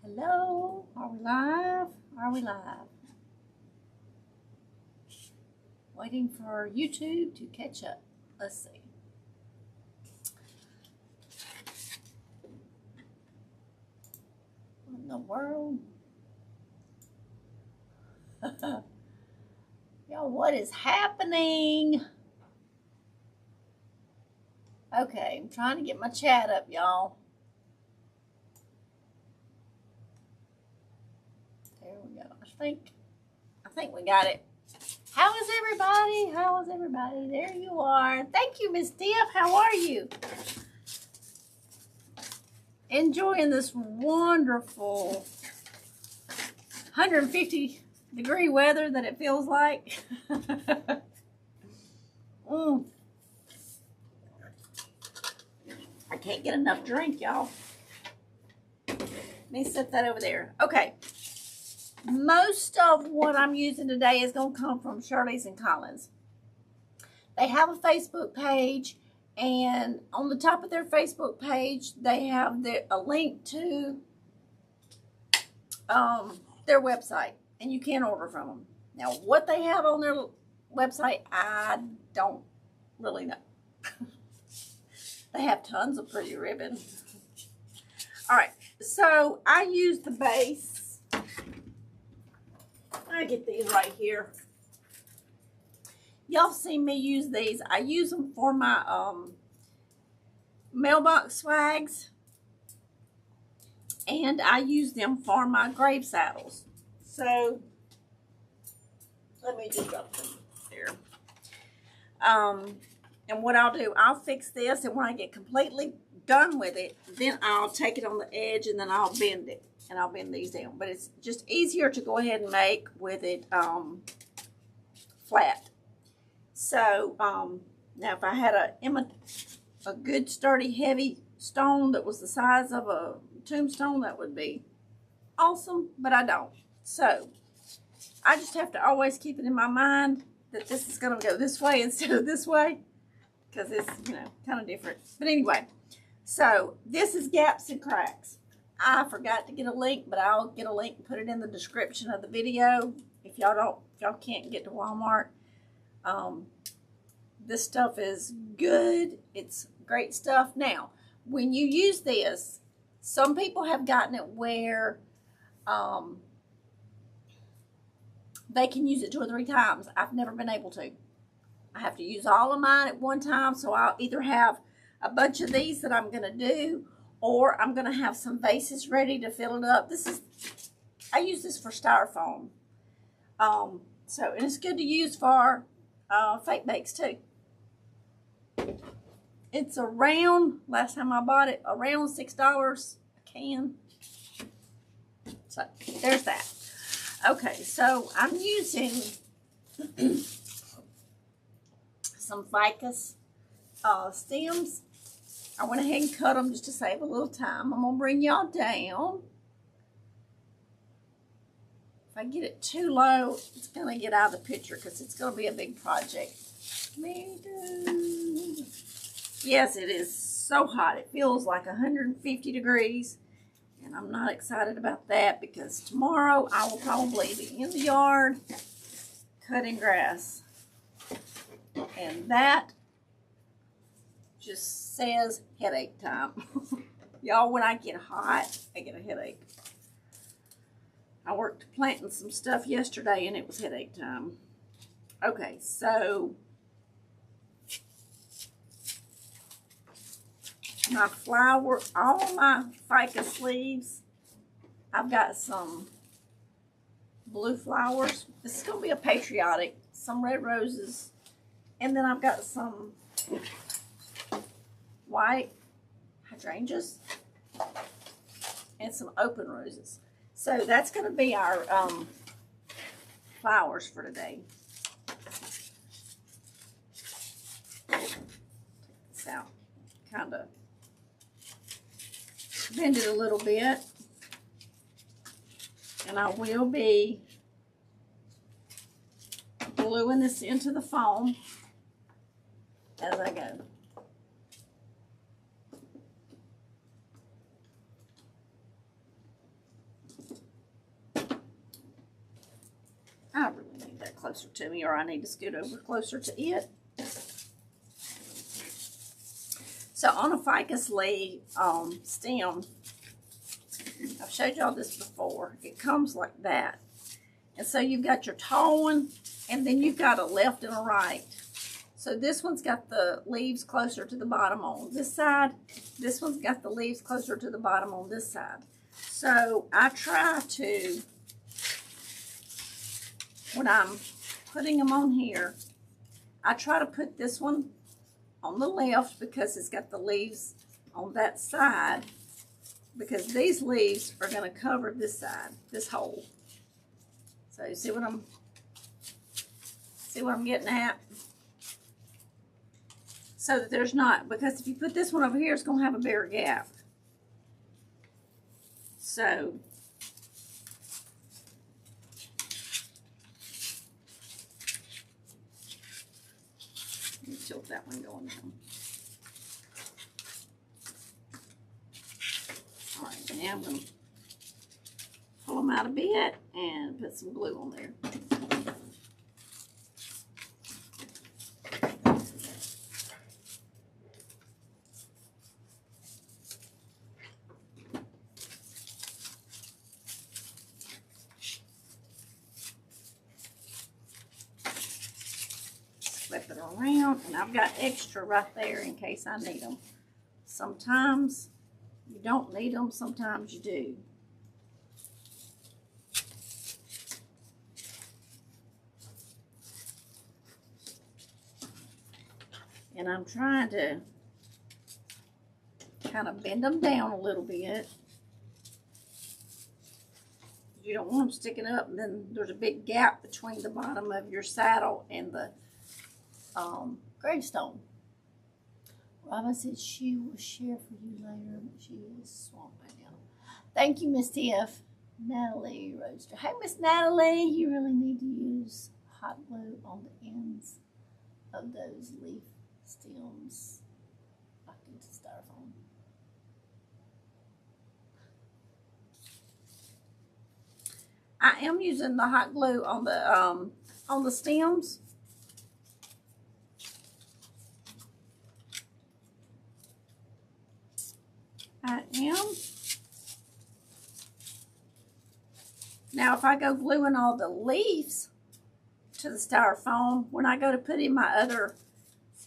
Hello, are we live? Are we live? Waiting for YouTube to catch up. Let's see. What in the world? Y'all, what is happening? Okay, I'm trying to get my chat up, y'all. There we go. I think we got it. How is everybody? How is everybody? There you are. Thank you, Miss Diff. How are you? Enjoying this wonderful 150-degree weather that it feels like. I can't get enough drink, y'all. Let me set that over there. Okay. Most of what I'm using today is going to come from Shirley's and Collins. They have a Facebook page, and on the top of their Facebook page, they have a link to their website, and you can order from them. Now, what they have on their website, I don't really know. They have tons of pretty ribbon. All right, so I use the base. I get these right here. Y'all seen me use these. I use them for my mailbox swags, and I use them for my grave saddles. So let me just drop them there. And what I'll do, I'll fix this, and when I get completely done with it, then I'll take it on the edge, and then I'll bend it. And I'll bend these down. But it's just easier to go ahead and make with it flat. So, now if I had a good, sturdy, heavy stone that was the size of a tombstone, that would be awesome. But I don't. So, I just have to always keep it in my mind that this is going to go this way instead of this way. Because it's, kind of different. But anyway, so this is Gaps and Cracks. I forgot to get a link, but I'll get a link and put it in the description of the video. If y'all can't get to Walmart, this stuff is good. It's great stuff. Now, when you use this, some people have gotten it where they can use it 2 or 3 times. I've never been able to. I have to use all of mine at one time, so I'll either have a bunch of these that I'm going to do, or I'm going to have some vases ready to fill it up. I use this for styrofoam. And it's good to use for fake bakes too. It's around, last time I bought it, around $6 a can. So there's that. Okay, so I'm using some ficus stems. I went ahead and cut them just to save a little time. I'm going to bring y'all down. If I get it too low, it's going to get out of the picture because it's going to be a big project. Yes, it is so hot. It feels like 150 degrees. And I'm not excited about that because tomorrow I will probably be in the yard cutting grass. And that just says headache time. Y'all, when I get hot, I get a headache. I worked planting some stuff yesterday and it was headache time. Okay, so my flower, all my ficus leaves, I've got some blue flowers. This is going to be a Patriotic, some red roses, and then I've got some white hydrangeas and some open roses. So that's going to be our flowers for today. Take this out, kind of bend it a little bit, and I will be gluing this into the foam as I go. that closer to me, or I need to scoot over closer to it. So on a ficus leaf stem, I've showed y'all this before. It comes like that. And so you've got your tall one, and then you've got a left and a right. So this one's got the leaves closer to the bottom on this side. This one's got the leaves closer to the bottom on this side. So I try to, when I'm putting them on here, I try to put this one on the left because it's got the leaves on that side, because these leaves are going to cover this side, this hole. So you see what I'm getting at? So that there's not, because if you put this one over here, it's going to have a bigger gap. So let me tilt that one going down. All right, now I'm going to pull them out a bit and put some glue on there. Flip it around, and I've got extra right there in case I need them. Sometimes you don't need them, sometimes you do. And I'm trying to kind of bend them down a little bit. You don't want them sticking up, and then there's a big gap between the bottom of your saddle and the gravestone. Robin said she will share for you later, but she is swamped right now. Thank you, Miss Tiff. Natalie Roadster. Hey, Miss Natalie, you really need to use hot glue on the ends of those leaf stems back into styrofoam. I am using the hot glue on the stems. I am. Now, if I go gluing all the leaves to the styrofoam, when I go to put in my other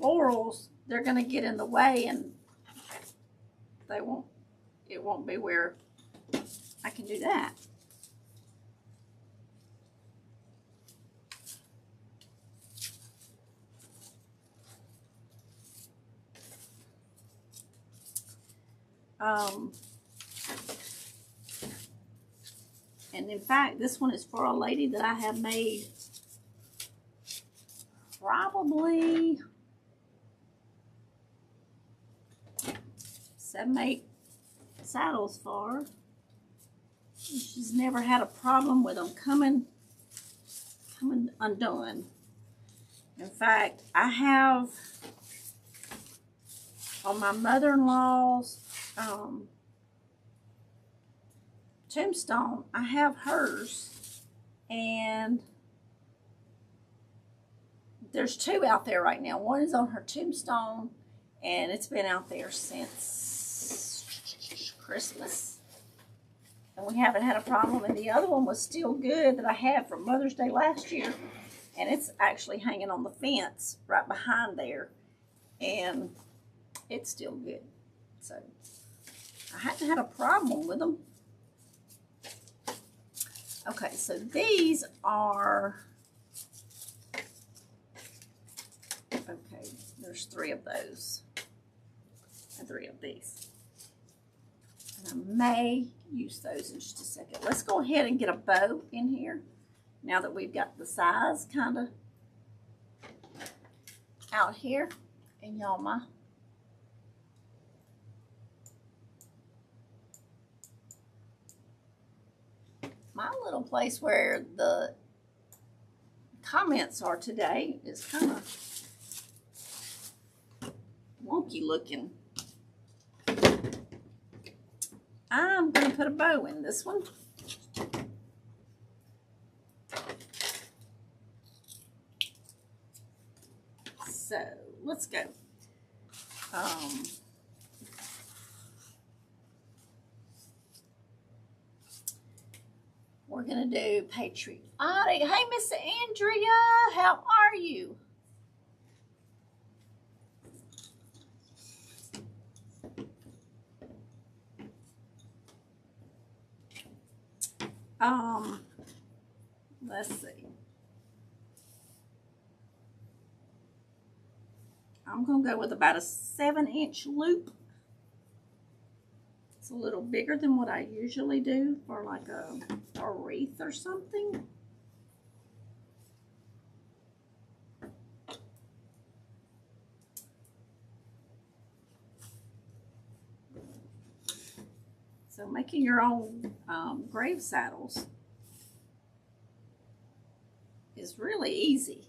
florals, they're going to get in the way, and it won't be where I can do that. And in fact, this one is for a lady that I have made probably 7, 8 saddles for. She's never had a problem with them coming undone. In fact, I have on my mother-in-law's tombstone, I have hers, and there's 2 out there right now. One is on her tombstone, and it's been out there since Christmas, and we haven't had a problem. And the other one was still good that I had from Mother's Day last year, and it's actually hanging on the fence right behind there, and it's still good. So I hadn't had a problem with them. Okay, so these are, okay, there's 3 of those and 3 of these. And I may use those in just a second. Let's go ahead and get a bow in here now that we've got the size kind of out here. And y'all, my little place where the comments are today is kind of wonky looking. I'm going to put a bow in this one. So let's go. We're gonna do Patriotic. Hey, Miss Andrea, how are you? Let's see. I'm gonna go with about a 7-inch loop. It's a little bigger than what I usually do for like a wreath or something. So making your own grave saddles is really easy.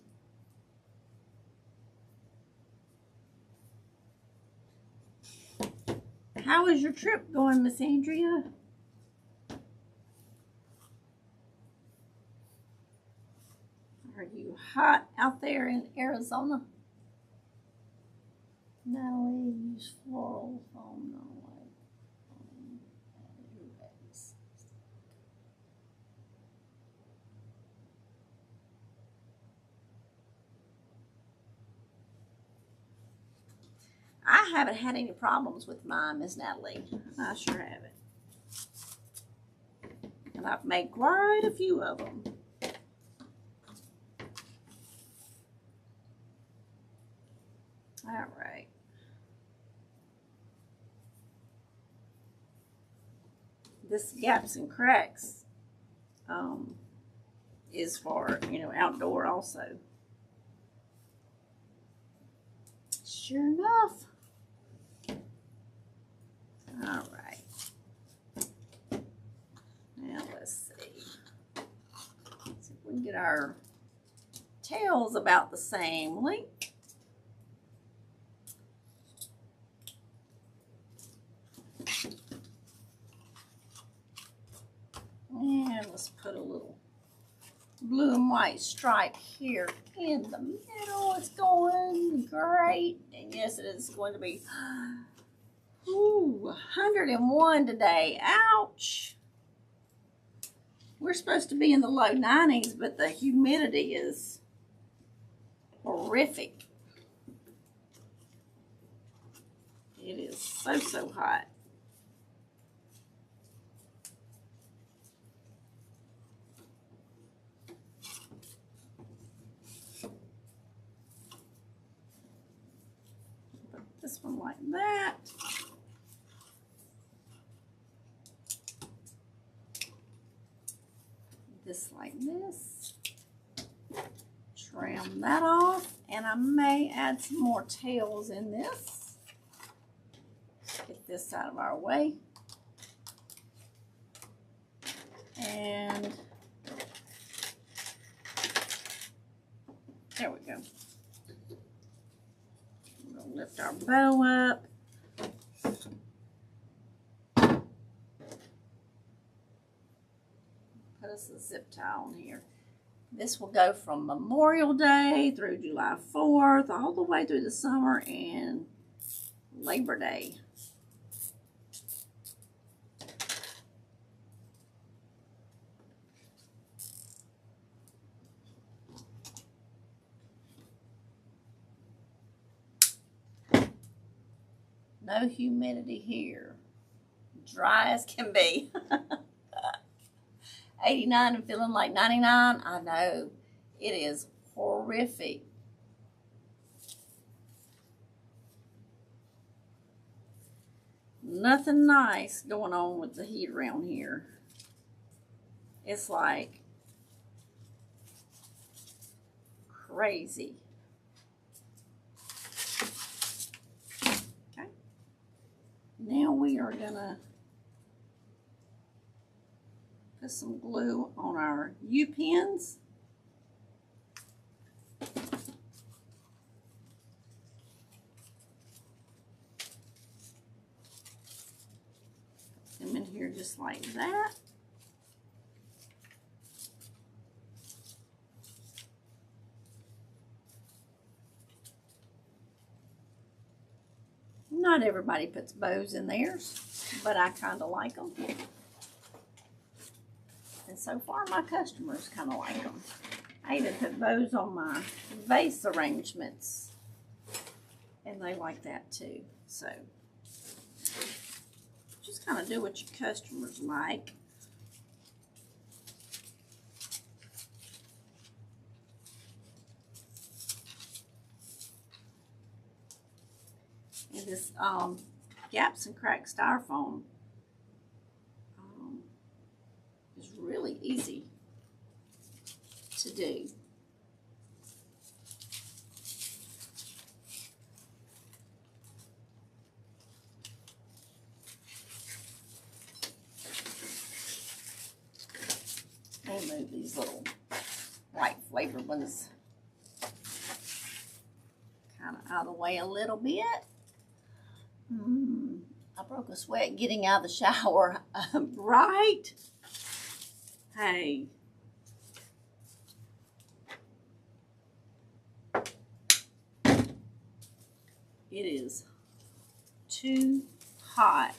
How is your trip going, Miss Andrea? Are you hot out there in Arizona? Natalie, use floral foam. No way. I haven't had any problems with mine, Miss Natalie. I sure haven't. And I've made quite a few of them. All right. This gaps and cracks is for, you know, outdoor also. Sure enough. All right. Now let's see. See if we can get our tails about the same length. And let's put a little blue and white stripe here in the middle. It's going great. And yes, it is going to be 101 today. Ouch. We're supposed to be in the low 90s, but the humidity is horrific. It is so hot. Put this one like that. This like this. Trim that off, and I may add some more tails in this. Get this out of our way. And there we go. We're gonna lift our bow up. Put us a zip tie on here. This will go from Memorial Day through July 4th, all the way through the summer and Labor Day. No humidity here. Dry as can be. 89 and feeling like 99. I know. It is horrific. Nothing nice going on with the heat around here. It's like crazy. Okay. Now we are gonna put some glue on our U-pins. Put them in here just like that. Not everybody puts bows in theirs, but I kind of like them. And so far, my customers kind of like them. I even put bows on my vase arrangements, and they like that too. So, just kind of do what your customers like. And this gaps and cracks styrofoam is really easy to do. I'll move these little white flavored ones kind of out of the way a little bit. I broke a sweat getting out of the shower, right? Hey. It is too hot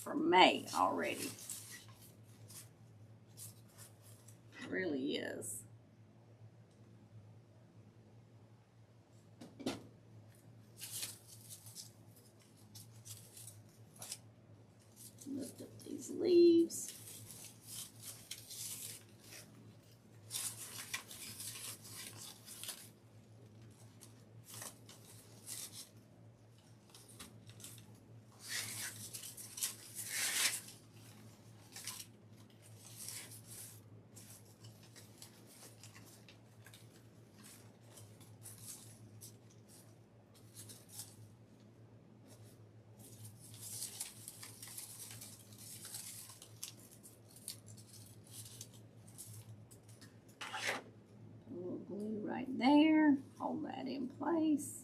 for May already. It really is. Lift up these leaves. Glue right there, hold that in place.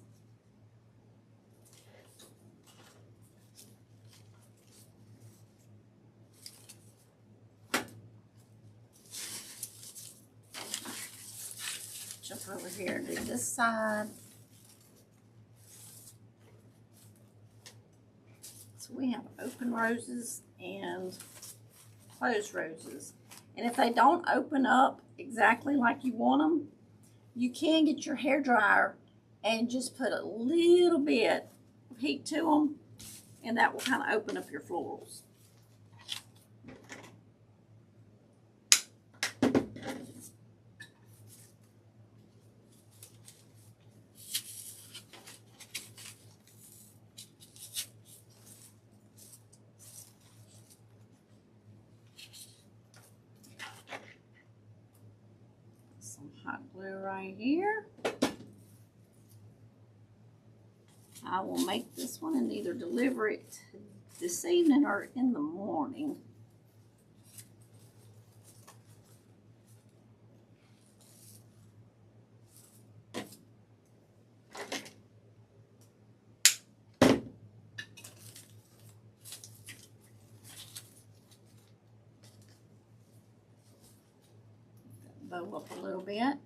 Jump over here and do this side. So we have open roses and closed roses. And if they don't open up exactly like you want them, you can get your hairdryer and just put a little bit of heat to them, and that will kind of open up your florals. Some hot glue right here. I will make this one and either deliver it this evening or in the morning. Bow up a little bit.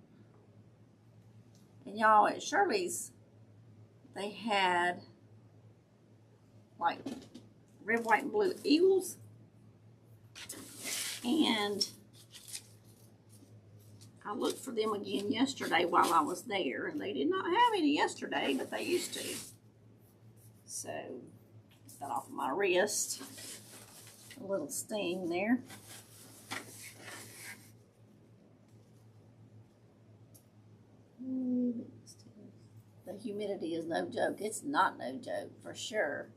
And y'all, at Shirley's, they had like red, white, and blue eagles. And I looked for them again yesterday while I was there, and they did not have any yesterday, but they used to. So, get that off of my wrist. A little sting there. The humidity is no joke. It's not no joke, for sure.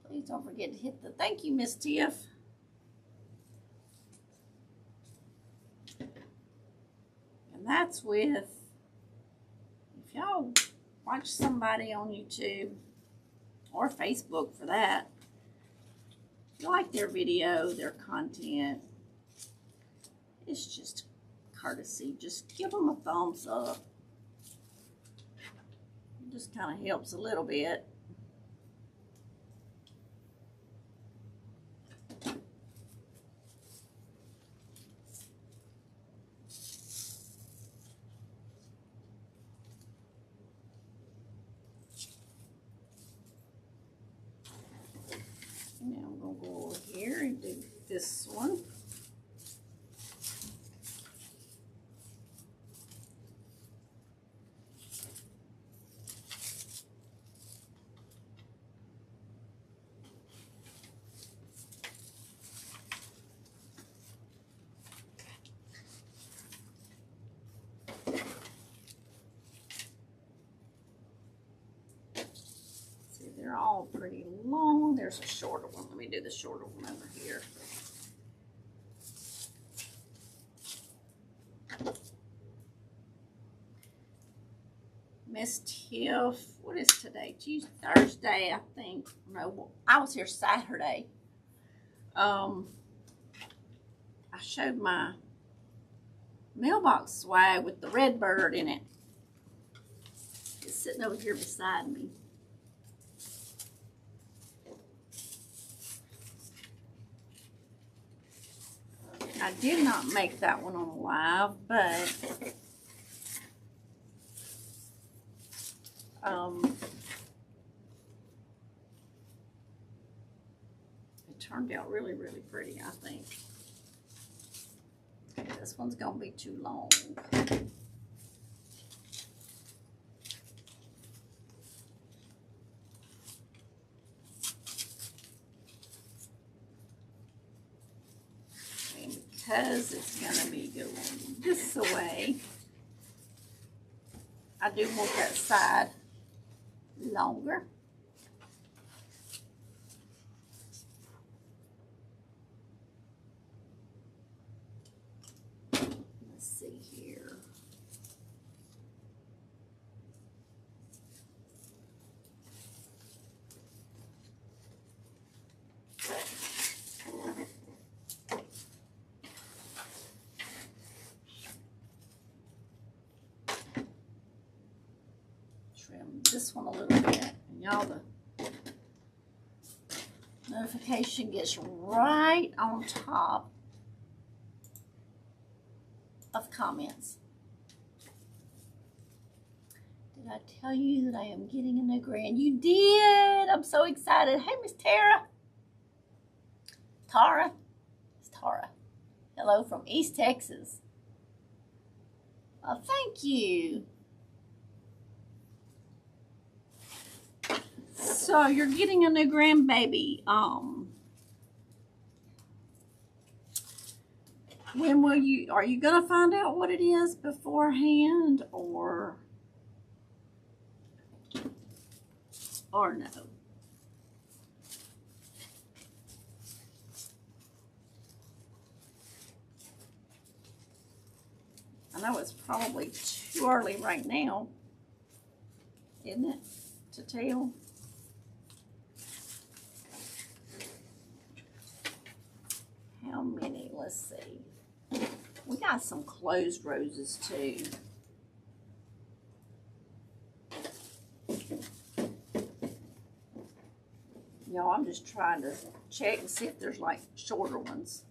Please don't forget to hit the thank you, Miss Tiff. And that's with, if y'all watch somebody on YouTube or Facebook for that, if you like their video, their content, it's just courtesy. Just give them a thumbs up. It just kind of helps a little bit. this one. They're all pretty long. There's a shorter one. Let me do the shorter one over here. Miss Tiff, what is today? Tuesday, Thursday, I think. No, I was here Saturday. I showed my mailbox swag with the red bird in it. It's sitting over here beside me. I did not make that one on live, but it turned out really, really pretty, I think. This one's gonna be too long. Because it's going to be going this way, I do want that side longer. Let's see here. Trim this one a little bit, and y'all, the notification gets right on top of comments. Did I tell you that I am getting a new grand? You did! I'm so excited. Hey, Miss Tara. Tara? It's Tara. Hello from East Texas. Oh, thank you. So you're getting a new grandbaby. When will you, are you gonna find out what it is beforehand or no? I know it's probably too early right now, isn't it, to tell? How many? Let's see. We got some closed roses too. Y'all, I'm just trying to check and see if there's like shorter ones.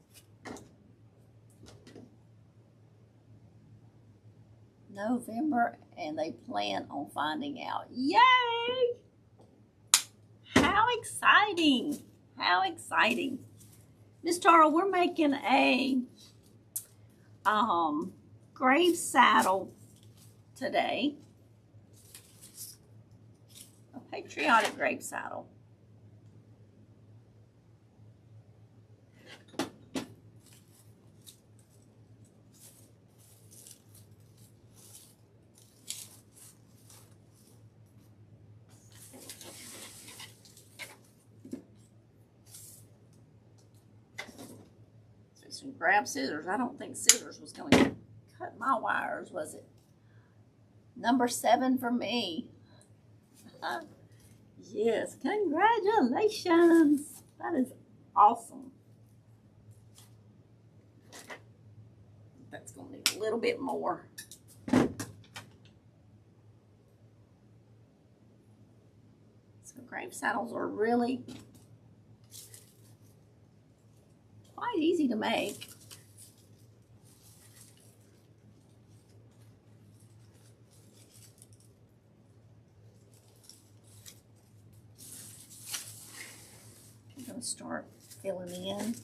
November, and they plan on finding out. Yay! How exciting! How exciting! Miss Tara, we're making a grave saddle today. A patriotic grave saddle. And grab scissors. I don't think scissors was going to cut my wires, was it? Number 7 for me. Yes, congratulations. That is awesome. That's going to need a little bit more. So grave saddles are really quite easy to make. I'm going to start filling in.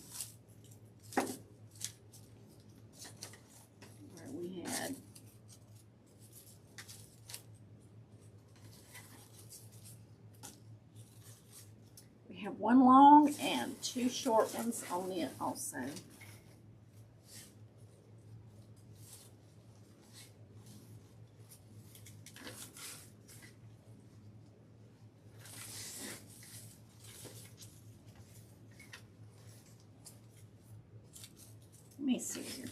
one long and 2 short ones on it also. Let me see here.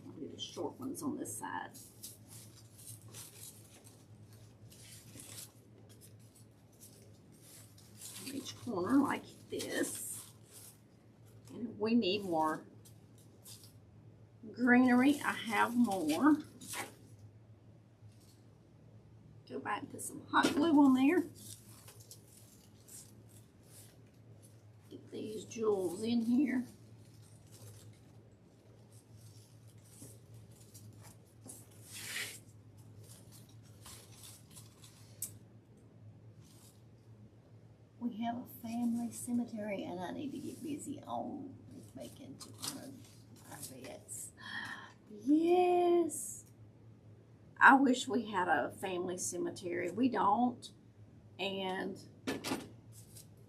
I'll do the short ones on this side. Each corner like this, and if we need more greenery, I have more. Go back and put some hot glue on there. Get these jewels in here. We have a family cemetery, and I need to get busy on making 200 our beds. Yes. I wish we had a family cemetery. We don't. And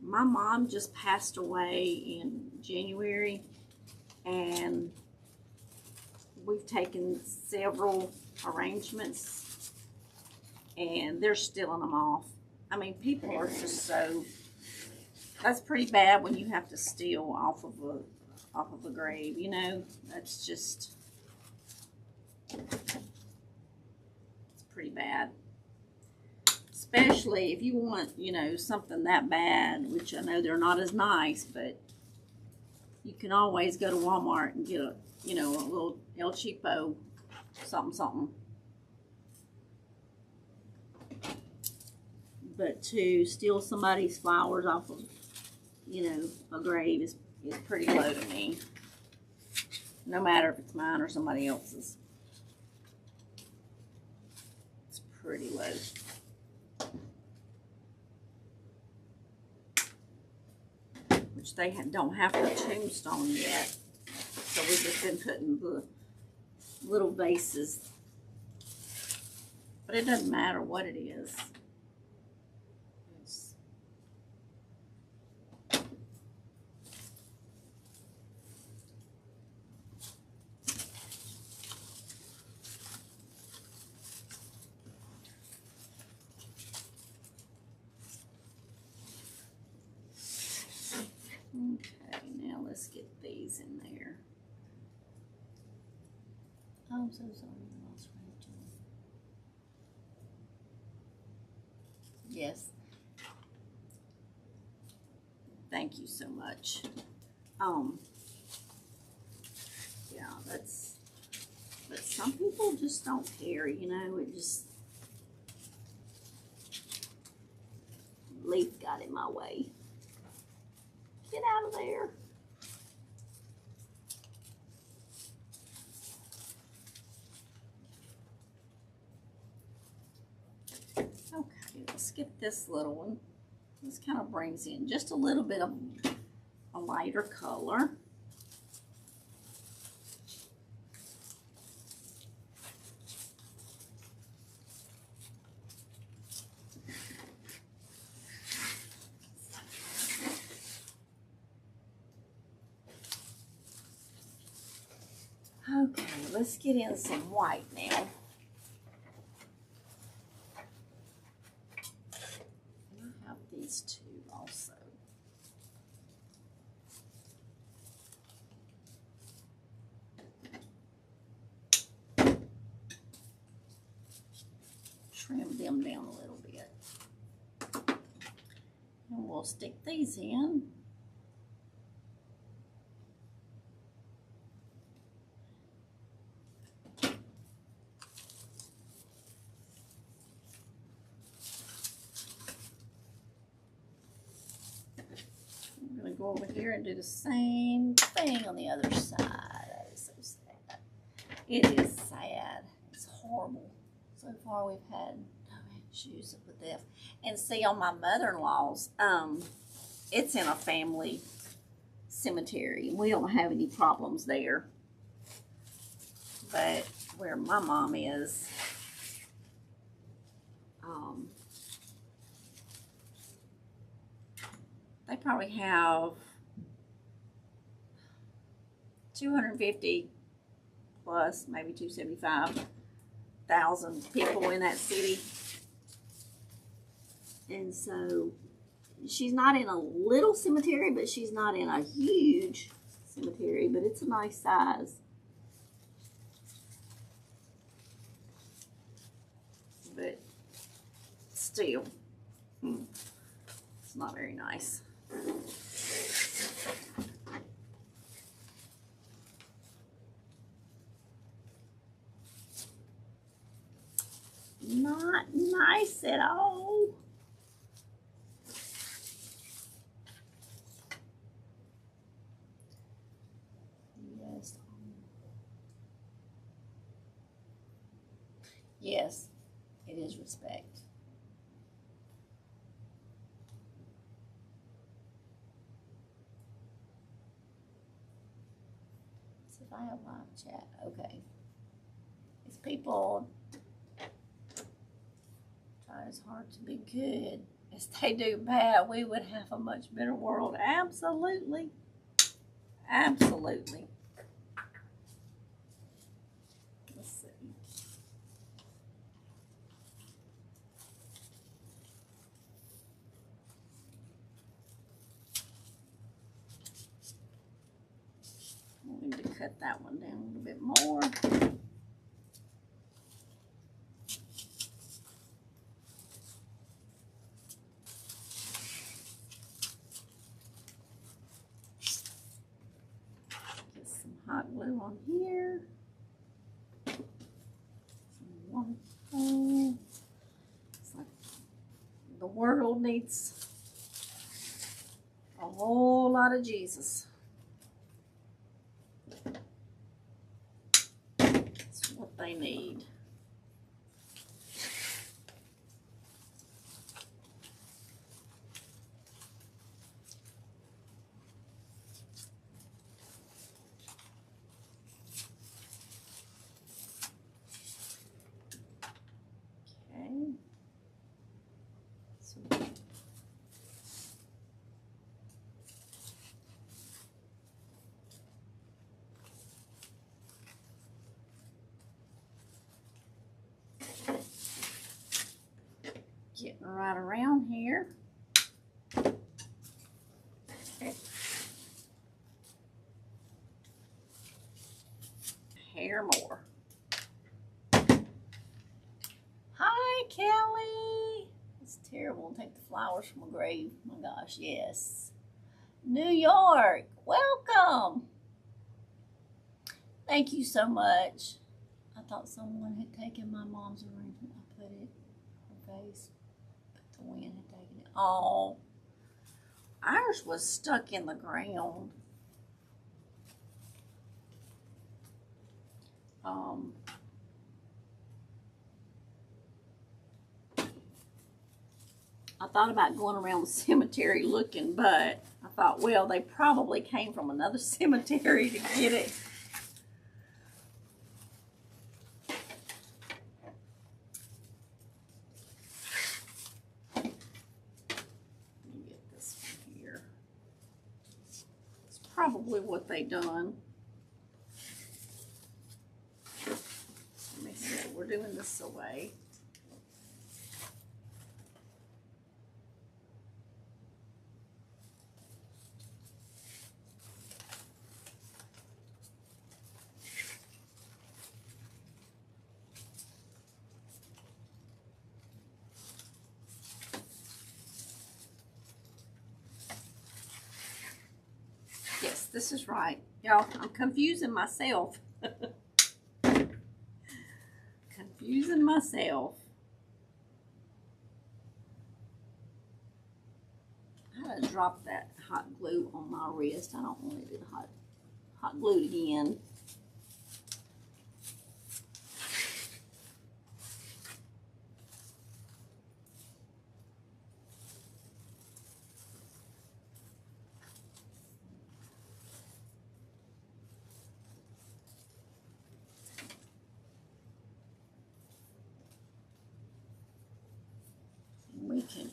my mom just passed away in January, and we've taken several arrangements, and they're stealing them off. I mean, people are just so, that's pretty bad when you have to steal off of a grave, you know. That's just, it's pretty bad. Especially if you want, you know, something that bad, which I know they're not as nice, but you can always go to Walmart and get a, you know, a little El Cheapo something something. But to steal somebody's flowers off of, you know, a grave is pretty low to me. No matter if it's mine or somebody else's. It's pretty low. Which they don't have the tombstone yet. So we've just been putting the little vases. But it doesn't matter what it is. Okay, now let's get these in there. Oh, I'm so sorry, I lost Rachel. Yes. Thank you so much. Yeah, but some people just don't care, you know, it just, Leaf got in my way. Get out of there. Okay, let's get this little one. This kind of brings in just a little bit of a lighter color. Okay, let's get in some white now. And I have these two also. Trim them down a little bit. And we'll stick these in. Go over here and do the same thing on the other side. That is so It is sad. It's horrible. So far we've had issues with this. And see, on my mother-in-law's, it's in a family cemetery. We don't have any problems there. But where my mom is, they probably have 250 plus, maybe 275,000 people in that city. And so she's not in a little cemetery, but she's not in a huge cemetery, but it's a nice size. But still, it's not very nice. Not nice at all. Yes. Yes, it is respect. See if I have live chat. Okay. It's people try as hard to be good as they do bad. We would have a much better world. Absolutely. Absolutely. Let's see. I need to cut that one down a little bit more. Hot glue on here. One thing. It's like the world needs a whole lot of Jesus. That's what they need. Getting right around here. Hair more. Hi, Kelly. It's terrible to take the flowers from a grave. Oh my gosh, yes. New York, welcome. Thank you so much. I thought someone had taken my mom's arrangement. I put it on her face. The wind had taken it. Oh, ours was stuck in the ground. I thought about going around the cemetery looking, but I thought, well, they probably came from another cemetery to get it. Probably what they done. Let me see, we're doing this away. This is right. Y'all, I'm confusing myself. Confusing myself. I had to drop that hot glue on my wrist. I don't want it hot glued again.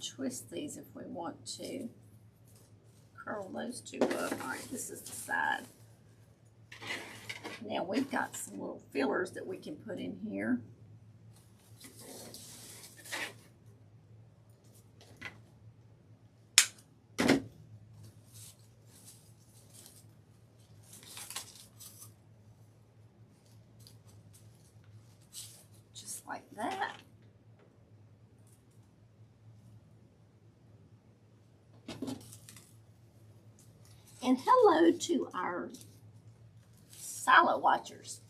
twist these if we want to. Curl those two up. All right, this is the side. Now we've got some little fillers that we can put in here. Just like that. And hello to our silent watchers.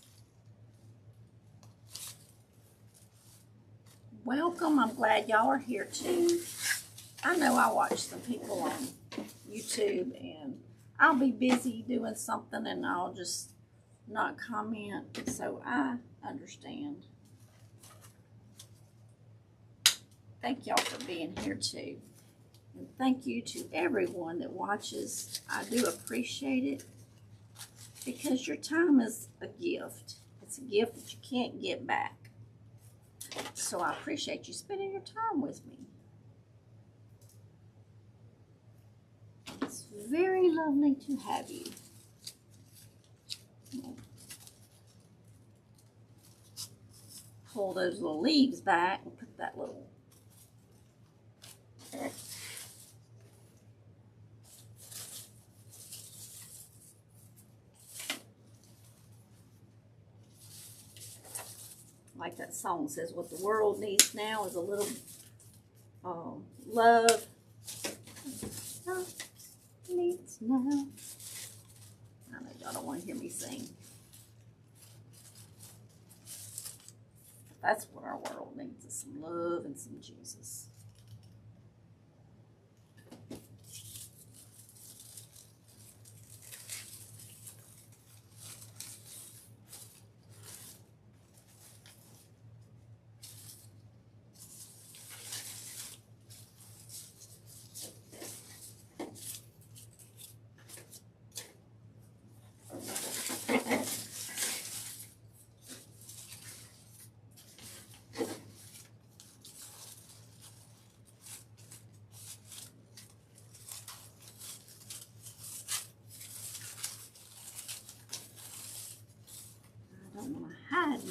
Welcome. I'm glad y'all are here too. I know I watch some people on YouTube and I'll be busy doing something and I'll just not comment. So I understand. Thank y'all for being here too. And thank you to everyone that watches. I do appreciate it because your time is a gift. It's a gift that you can't get back. So I appreciate you spending your time with me. It's very lovely to have you. Pull those little leaves back and put that little like that song says, what the world needs now is a little love. Needs now. I know y'all don't want to hear me sing. That's what our world needs, is some love and some Jesus.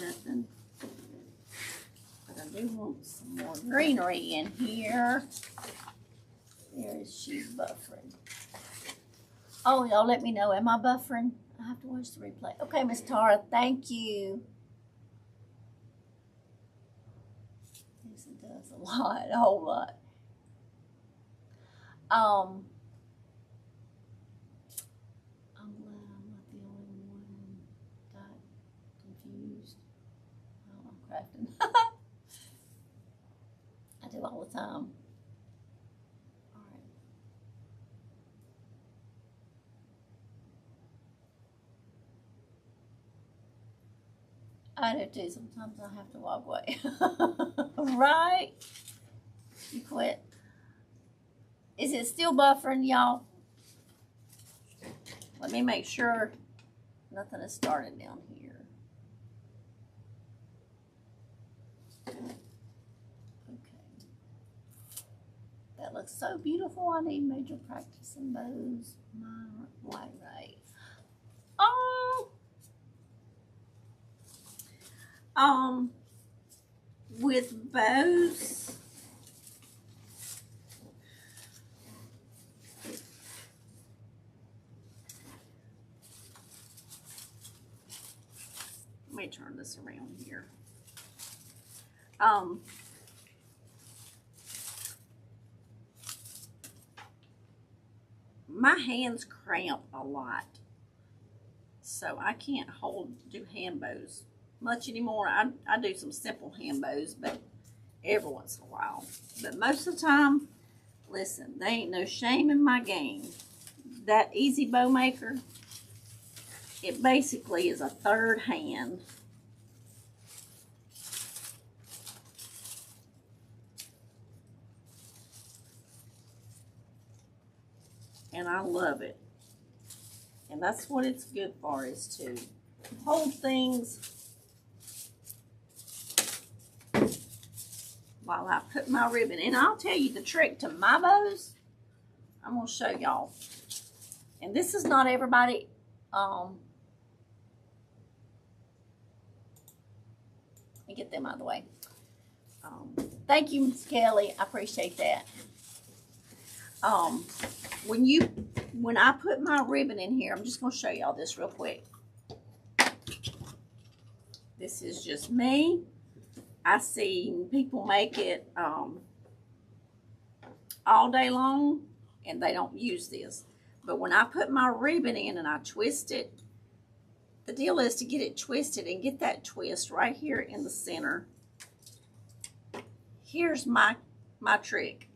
Nothing, but I do want some more greenery in here. There is she buffering. Oh, y'all let me know, am I buffering? I have to watch the replay. Okay, Miss Tara, thank you. Yes, it does a lot, a whole lot. I'm glad I'm not the only one got confused. Oh, I'm crafting. I do all the time. All right. I do too. Sometimes I have to walk away. Right? You quit. Is it still buffering, y'all? Let me make sure nothing has started down here. Okay. That looks so beautiful. I need major practice in bows. Mine aren't right. Oh! With bows, let me turn this around here. My hands cramp a lot, so I can't do hand bows much anymore. I do some simple hand bows, but every once in a while. But most of the time, listen, there ain't no shame in my game. That Easy Bow Maker, it basically is a third hand. And I love it. And that's what it's good for, is to hold things while I put my ribbon. And I'll tell you the trick to my bows. I'm going to show y'all. And this is not everybody. Let me get them out of the way. Thank you, Miss Kelly. I appreciate that. When I put my ribbon in here, I'm just going to show y'all this real quick. This is just me. I see people make it all day long, and they don't use this. But when I put my ribbon in and I twist it, the deal is to get it twisted and get that twist right here in the center. Here's my trick.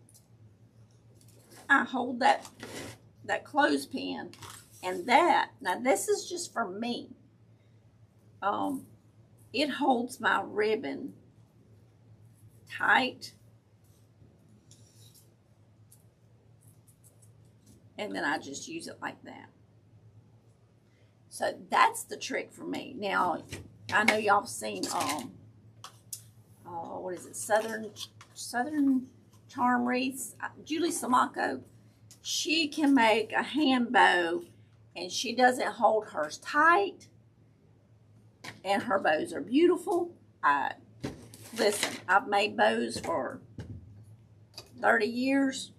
I hold that clothespin, and now this is just for me. It holds my ribbon tight, and then I just use it like that. So that's the trick for me. Now, I know y'all have seen what is it, Southern Charm Wreaths. Julie Samaco, she can make a hand bow, and she doesn't hold hers tight, and her bows are beautiful. Listen, I've made bows for 30 years.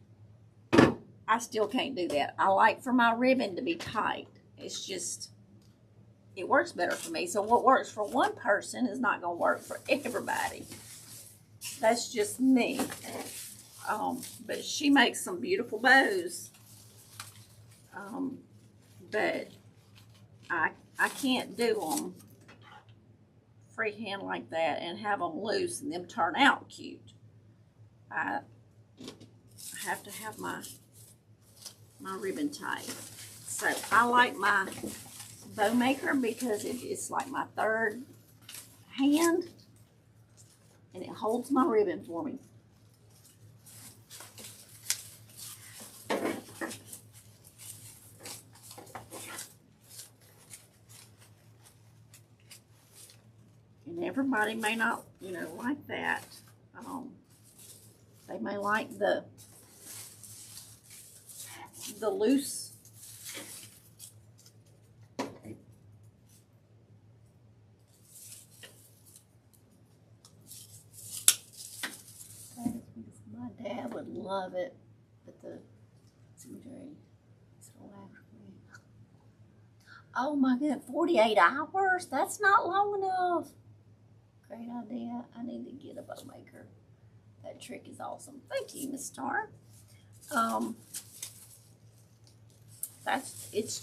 I still can't do that. I like for my ribbon to be tight. It's just, it works better for me. So what works for one person is not going to work for everybody. That's just me. But she makes some beautiful bows. But I can't do them freehand like that and have them loose and them turn out cute. I have to have my ribbon tight. So I like my bow maker because it's like my third hand, and it holds my ribbon for me. And everybody may not, like that. They may like the loose. My dad would love it at the cemetery. Oh my goodness, 48 hours? That's not long enough. Great idea. I need to get a bow maker. That trick is awesome. Thank you, Miss Star. It's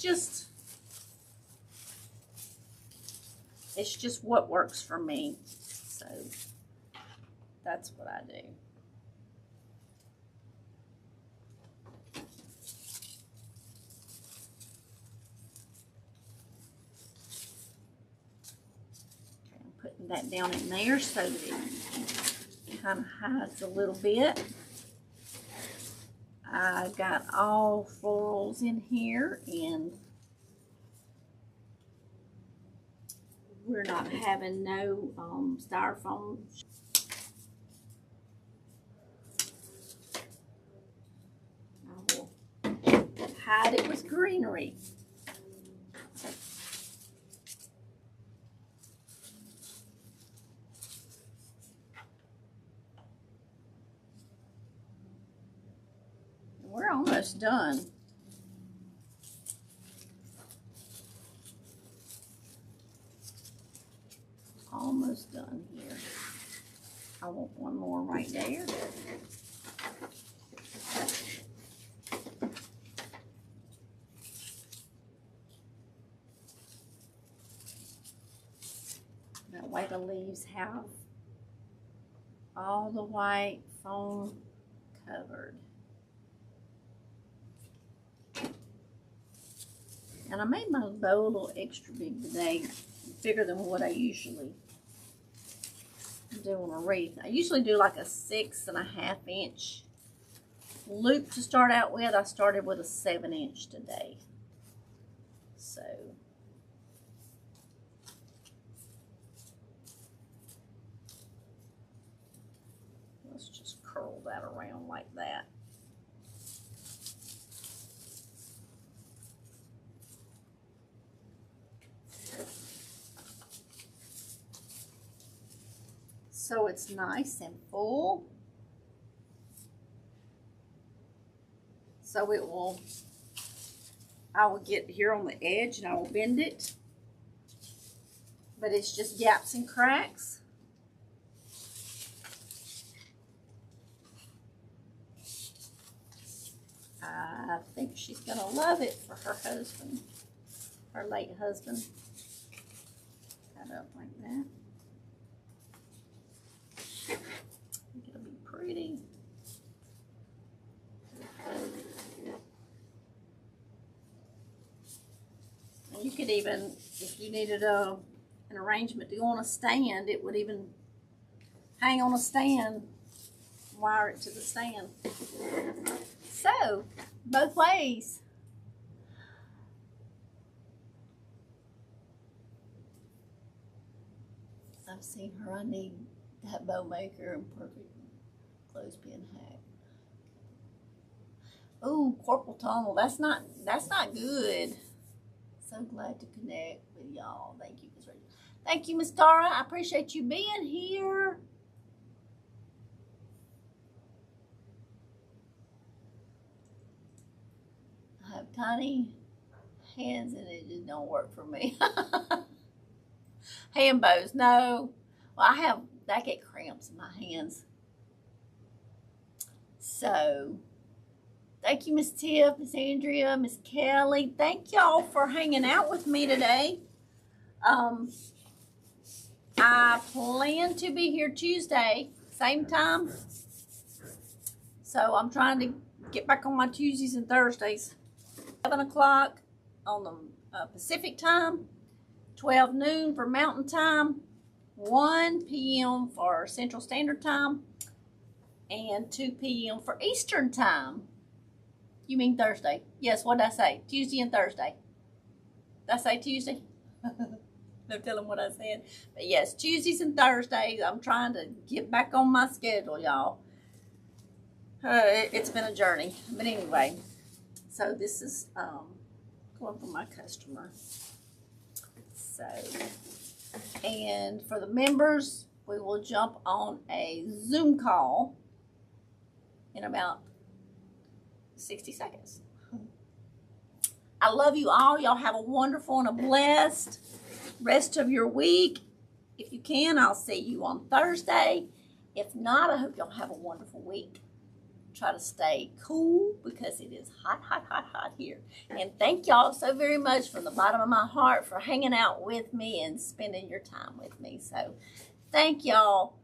just what works for me. So that's what I do. Okay, I'm putting that down in there so that it kind of hides a little bit. I've got all florals in here, and we're not having no styrofoam. I will hide it with greenery. We're almost done. Almost done here. I want one more right there. That way the leaves have all the white foam covered. And I made my bow a little extra big today, bigger than what I usually do on a wreath. I usually do like a 6.5 inch loop to start out with. I started with a 7 inch today. So Let's just curl that around like that. So it's nice and full. So it will, I will get here on the edge and I will bend it. But it's just gaps and cracks. I think she's gonna love it for her husband, her late husband. Cut up like that. I think it'll be pretty. And you could even, if you needed an arrangement to go on a stand, it would even hang on a stand, wire it to the stand. So, both ways. I've seen her. I need that bow maker and perfect clothespin hack. Oh, corporal tunnel. That's not good. So glad to connect with y'all. Thank you, Miss Rachel. Thank you, Miss Tara. I appreciate you being here. I have tiny hands and it just don't work for me. Hand bows, no. Well, I get cramps in my hands. So, thank you, Miss Tiff, Miss Andrea, Miss Kelly. Thank y'all for hanging out with me today. I plan to be here Tuesday, same time. So I'm trying to get back on my Tuesdays and Thursdays. 7 o'clock on the Pacific time, 12 noon for Mountain Time, 1 p.m. for Central Standard Time, and 2 p.m. for Eastern Time. You mean Thursday? Yes, what did I say? Tuesday and Thursday. Did I say Tuesday? No telling what I said. But yes, Tuesdays and Thursdays. I'm trying to get back on my schedule, y'all. It's been a journey. But anyway, so this is going for my customer. So, and for the members, we will jump on a Zoom call in about 60 seconds. I love you all. Y'all have a wonderful and a blessed rest of your week. If you can, I'll see you on Thursday. If not, I hope y'all have a wonderful week. Try to stay cool because it is hot, hot, hot, hot here. And thank y'all so very much from the bottom of my heart for hanging out with me and spending your time with me. So thank y'all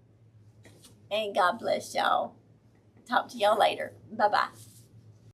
and God bless y'all. Talk to y'all later. Bye-bye.